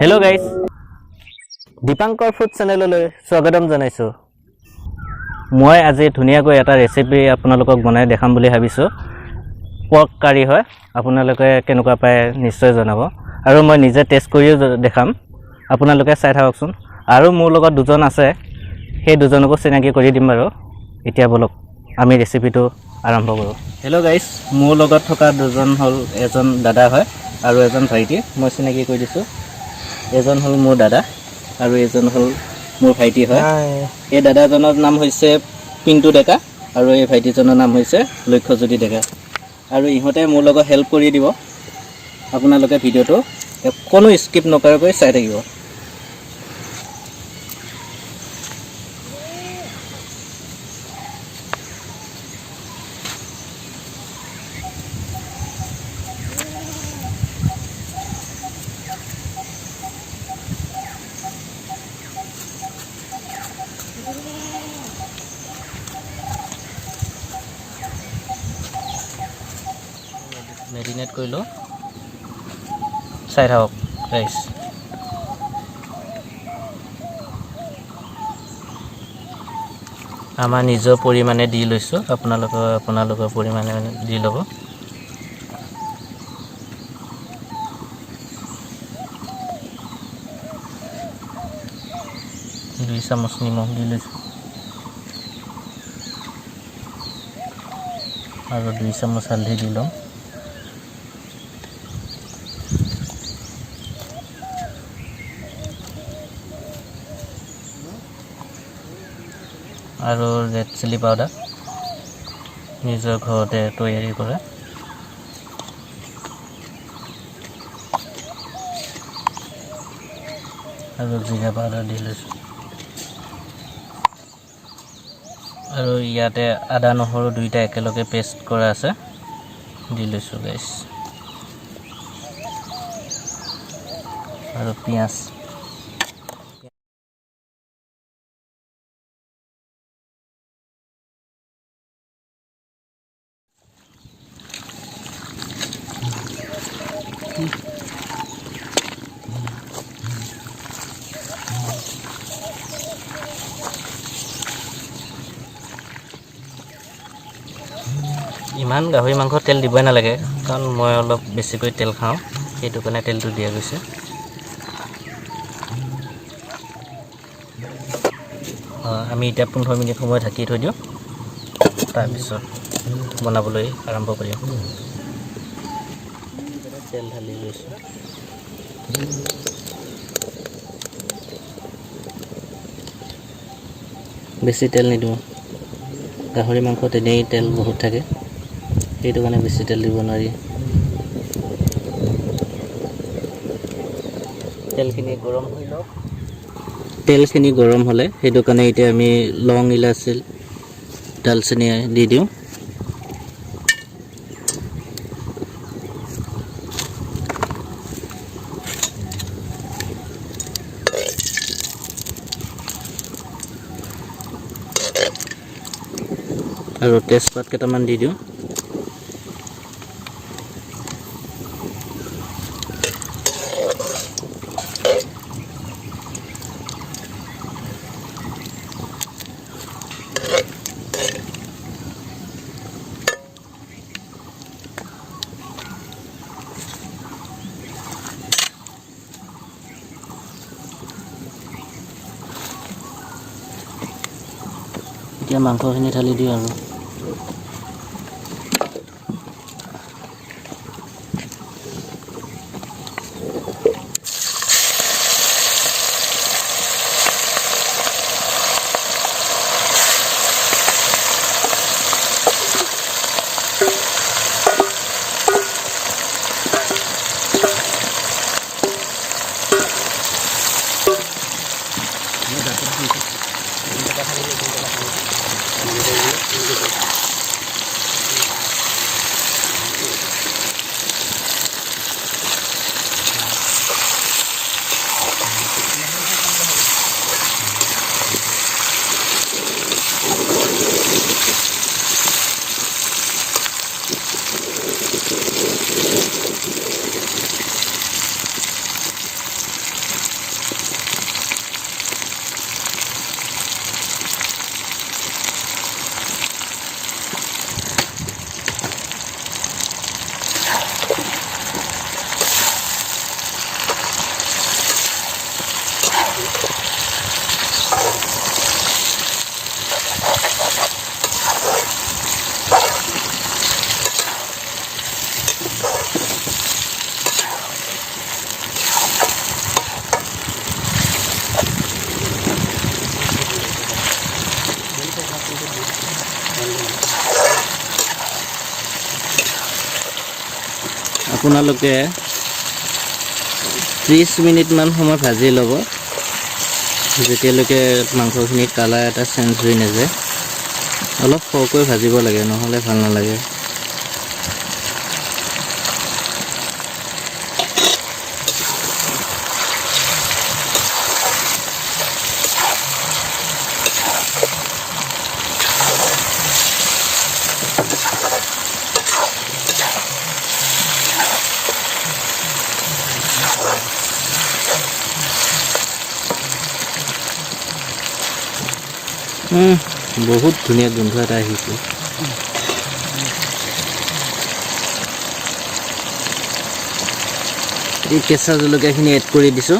Hello guys, Dipankar Food Channel স্বাগতম জনাইছো। মই আজি ধুনিয়াকৈ এটা ৰেচিপি আপোনালোকক বনাই দেখাম বুলি ভাবিছো। পৰ্ক কাৰি হয়, আপোনালোকে কেনেকুৱা পায় নিশ্চয় জনাব আৰু মই নিজে টেষ্ট কৰিও দেখাম। আপোনালোকে চাই থাককচোন আৰু মোৰ লগত দুজন আছে, সেই দুজনকো চিনাকি কৰি দিম বাৰু। এতিয়া বলক আমি ৰেচিপিটো আৰম্ভ কৰো। হেল্ল' গাইস, মোৰ লগত থকা দুজন হ'ল এজন দাদা হয় আৰু এজন ভাইটি। মই চিনাকি কৰি দিছো। এজন হ'ল মোৰ দাদা আৰু এজন হ'ল মোৰ ভাইটি হয়। এই দাদাজনৰ নাম হৈছে পিণ্টু ডেকা আৰু এই ভাইটিজনৰ নাম হৈছে লক্ষ্যজ্যোতি ডেকা। আৰু ইহঁতে মোৰ লগত হেল্প কৰি দিব। আপোনালোকে ভিডিঅ'টো কোনো স্কিপ নকৰাকৈ চাই থাকিব। মেৰিনেট কৰি লওঁ, চাই থাকক গাইছ। আমাৰ নিজৰ পৰিমাণে দি লৈছোঁ, আপোনালোকৰ পৰিমাণে দি ল'ব। দুই চামুচ নিমখ দি লৈছোঁ আৰু 2 চামুচ হালধি দি লওঁ। আৰু ৰেড চিলি পাউডাৰ নিজৰ ঘৰতে তৈয়াৰী কৰে। আৰু জিৰা পাউডাৰ দি লৈছোঁ আৰু ইয়াতে আদা নহৰু দুইটা একেলগে পেষ্ট কৰা আছে, দি লৈছোঁ গাইছ। আৰু পিঁয়াজ ইমান গাহৰি মাংস তেল দিবই নালাগে, কাৰণ মই অলপ বেছিকৈ তেল খাওঁ, সেইটো কাৰণে তেলটো দিয়া গৈছে। আমি এতিয়া 15 মিনিট সময় ঢাকি থৈ দিওঁ, তাৰপিছত বনাবলৈ আৰম্ভ কৰিম। তেল ঢালি লৈছোঁ। বেছি তেল নিদিওঁ, গাহৰি মাংসত এনেই তেল বহুত থাকে, সেইটো কাৰণে বেছি তেল দিব নোৱাৰি। তেলখিনি গৰম হৈ লওক। তেলখিনি গৰম হ'লে সেইটো কাৰণে এতিয়া আমি লং, ইলাচি, দালচেনি দি দিওঁ। আৰু তেজপাত কেইটামান দি দিওঁ। এতিয়া মাংসখিনি ঢালি দিওঁ আৰু আপোনালোকে 30 মিনিটমান সময় ভাজি ল'ব যেতিয়ালৈকে মাংসখিনি কালাৰ এটা চেঞ্জ হৈ নাযায় অলপ সৰহকৈ ভাজিব লাগে নহ'লে ভাল নালাগে বহুত ধুনীয়া গোন্ধ এটা আহিছে এই কেঁচা জলকীয়াখিনি এড কৰি দিছোঁ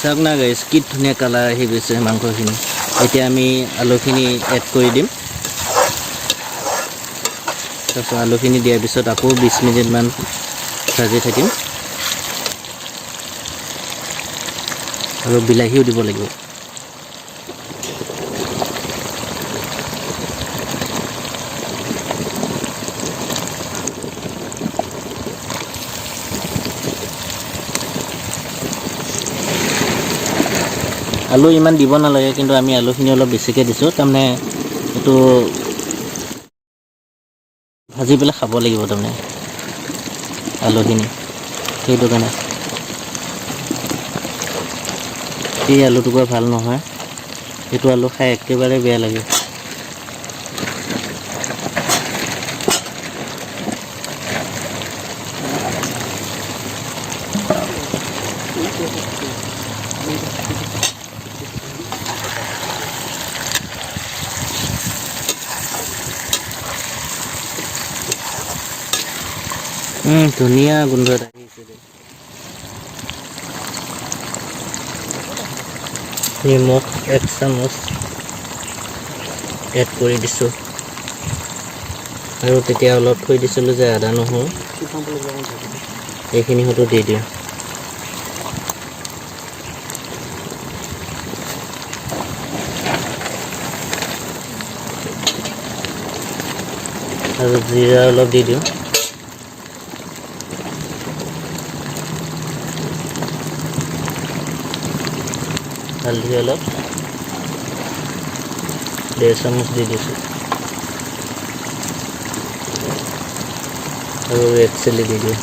চাওক না গাইছ কি ধুনীয়া কালাৰ আহি গৈছে মাংসখিনি এতিয়া আমি আলুখিনি এড কৰি দিম তাৰপিছত আলুখিনি দিয়াৰ পিছত আকৌ 20 মিনিটমান ভাজি থাকিম আৰু বিলাহীও দিব লাগিব আলু ইমান দিব নালাগে কিন্তু আমি আলুখিনি অলপ বেছিকৈ দিছোঁ তাৰমানে এইটো ভাজি পেলাই খাব লাগিব তাৰমানে আলুখিনি সেইটো কাৰণে এই আলুটুকুৰা ভাল নহয় সেইটো আলু খাই একেবাৰে বেয়া লাগে ধুনীয়া গোন্ধ এটা আহিছে নিমখ 1 চামুচ এড কৰি দিছোঁ আৰু তেতিয়া অলপ থৈ দিছিলোঁ যে আদা নহৰু এইখিনি হয়তো দি দিওঁ আৰু জিৰা অলপ দি দিওঁ হালধি অলপ 1.5 চামুচ দি দিছোঁ আৰু ৰেড চিলি দি দিওঁ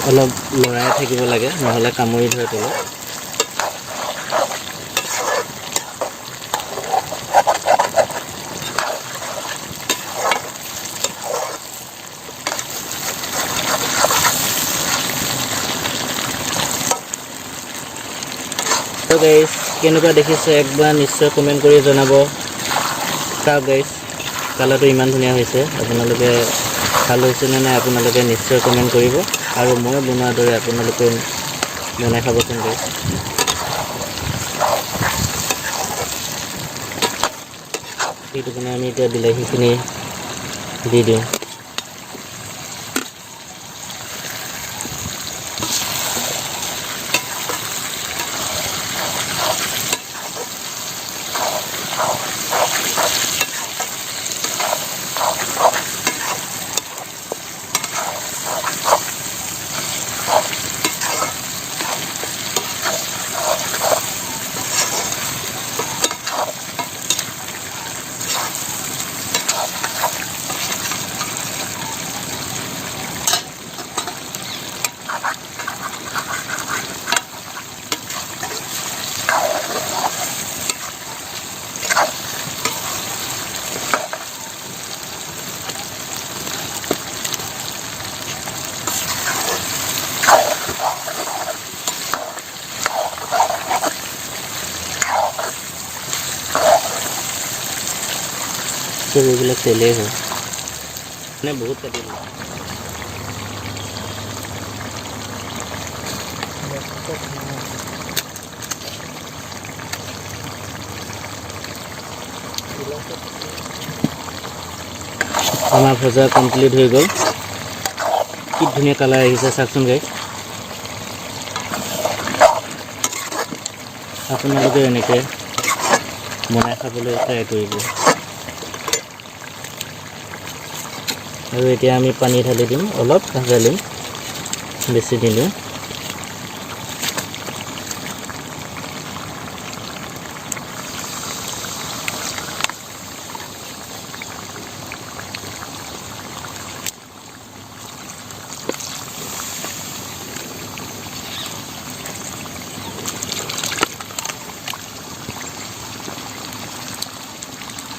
অলপ লৰাই থাকিব লাগে নহলে কামুৰি ধৰে তলত তো গাইস কেনেকুৱা দেখিছে একবাৰ নিশ্চয় কমেন্ট কৰি জনাব চাওক গাইস কালাৰটো ইমান ধুনীয়া হৈছে আপোনালোকে ভাল হৈছে নে নাই আপোনালোকে নিশ্চয় কমেন্ট কৰিব আৰু মই বনোৱাৰ দৰে আপোনালোকে বনাই খাবচোন গাইস সেইটো কাৰণে আমি এতিয়া বিলাহীখিনি দি দিওঁ। এইবিলাক তেলেই হয় মানে বহুত কাটি দিওঁ। আমাৰ ভজা কমপ্লিট হৈ গ'ল। কি ধুনীয়া কালাৰ আহিছে চাওকচোন গাইছ। আপোনালোকে এনেকৈ বনাই খাবলৈ ট্ৰাই কৰিব। আৰু এতিয়া আমি পানী ঢালি দিম, অলপ ঢালিম, বেছি দিলোঁ।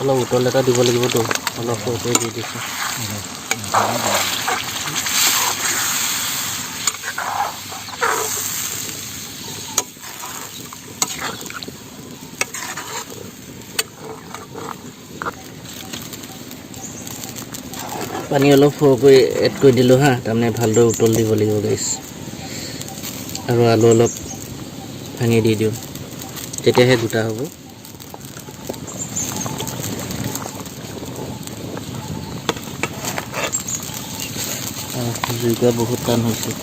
অলপ উতল এটা দিব লাগিবতো, অলপ সৰকৈ দি দিছোঁ। পানী অলপ সৰহকৈ এড কৰি দিলোঁ হা, তাৰমানে ভালদৰে উতল দিব লাগিব গাইছ। আৰু আলু অলপ ভাঙি দি দিওঁ, তেতিয়াহে গোটা হ'ব। জুইকুৰা বহুত টান হৈছে।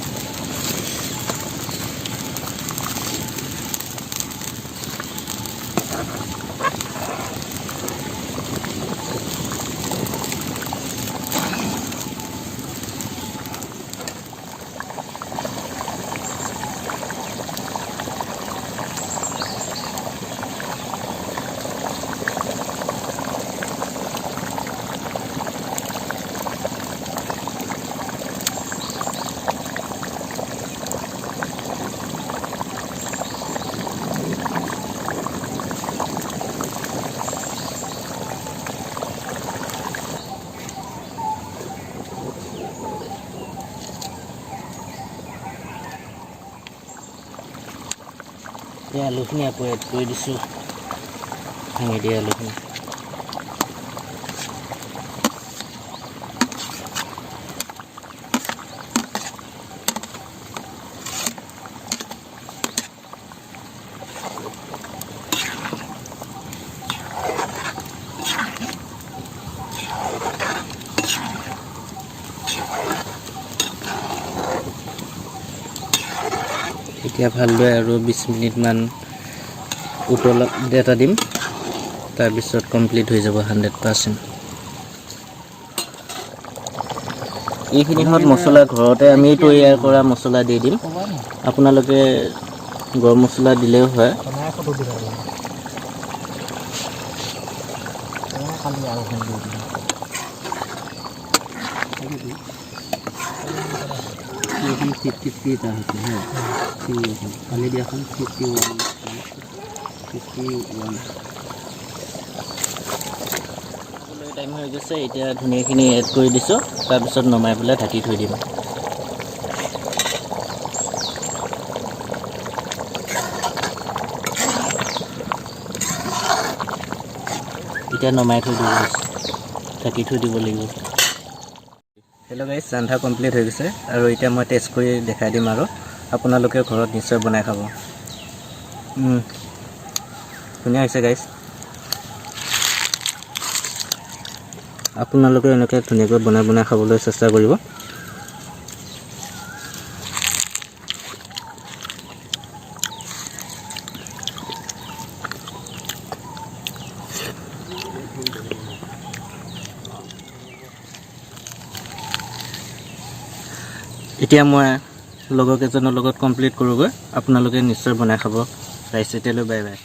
এতিয়া আলুখিনি আকৌ এড কৰি দিছোঁ, ভাঙি দিয়া আলুখিনি। এতিয়া ভালদৰে আৰু 20 মিনিটমান উতল এটা দিম, তাৰপিছত কমপ্লিট হৈ যাব 100%। এইখিনিত মছলা ঘৰতে আমি তৈয়াৰ কৰা মছলা দি দিম, আপোনালোকে গৰম মছলা দিলেও হয়। এখন 53 এটা হৈছে হ্যাঁ, ঠিক আছে। পানী দি এখন 51 টাইম হৈ গৈছে। এতিয়া ধুনীয়াখিনি এড কৰি দিছোঁ, তাৰপিছত নমাই পেলাই ঢাকি থৈ দিম। এতিয়া নমাই থৈ দিব, ঢাকি থৈ দিব লাগিব। হেল্ল' গাইছ, ৰন্ধা কমপ্লিট হৈ গৈছে আৰু এতিয়া মই টেষ্ট কৰি দেখাই দিম আৰু আপোনালোকে ঘৰত নিশ্চয় বনাই খাব। ধুনীয়া হৈছে গাইছ। আপোনালোকে এনেকৈ ধুনীয়াকৈ বনাই খাবলৈ চেষ্টা কৰিব। এতিয়া মই লগৰ কেইজনৰ লগত কমপ্লিট কৰোঁগৈ। আপোনালোকে নিশ্চয় বনাই খাব। ৰাইচ এতিয়ালৈ বাই বাই।